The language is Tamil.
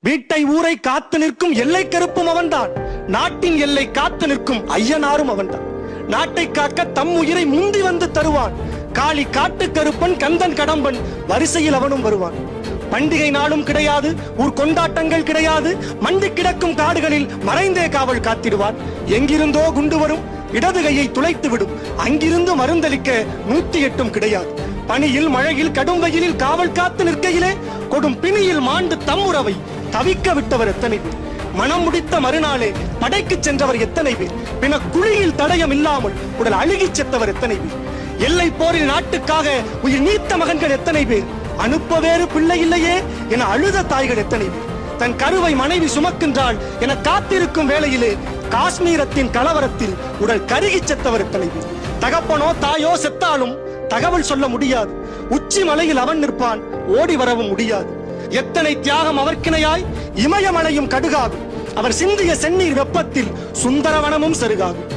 வீட்டை ஊரை காத்து நிற்கும் எல்லை கருப்பும் அவன்தான். நாட்டின் எல்லை காத்து நிற்கும் ஐயனாரும் அவன்தான். நாட்டை காக்க தம் உயிரை முந்தி வந்து தருவான். காளி காட்டு கருப்பன் கந்தன் கடம்பன் வரிசையில் அவனும் வருவான். பண்டிகை நாளும் கிடையாது, ஊர் கொண்டாட்டங்கள் கிடையாது. மண்டி கிடக்கும் காடுகளில் மறைந்தே காவல் காத்திடுவார். எங்கிருந்தோ குண்டு வரும், இடது கையை துளைத்து விடும். அங்கிருந்து மருந்தளிக்க 108 கிடையாது. பனியில் மழையில் கடும் வெயிலில் காவல் காத்து நிற்கையிலே கொடும் பிணியில் மாண்டு தம் உறவை தவிக்க விட்டவர் எத்தனை பேர். மனம் முடித்த மறுநாளே படைக்கு சென்றவர் எத்தனை பேர். பின்ன குழியில் தடயம் இல்லாமல் உடல் அழுகி செத்தவர் எத்தனை பேர். எல்லை போரில் நாட்டுக்காக உயிர் நீத்த மகன்கள் எத்தனை பேர். அனுப்ப வேறு பிள்ளை இல்லையே என அழுத தாய்கள் எத்தனை பேர். தன் கருவை மனைவி சுமக்கின்றாள் என காத்திருக்கும் வேளையிலே காஷ்மீரத்தின் கலவரத்தில் உடல் கருகி செத்தவர் எத்தனை பேர். தகப்பனோ தாயோ செத்தாலும் தகவல் சொல்ல முடியாது. உச்சி மலையில் அவன் நிற்பான், ஓடி வரவும் முடியாது. எத்தனை தியாகம் அவர்க்கிணையாய் இமயமலையும் கடுகாகும். அவர் சிந்திய செந்நீர் வெப்பத்தில் சுந்தரவனமும் செருகாகும்.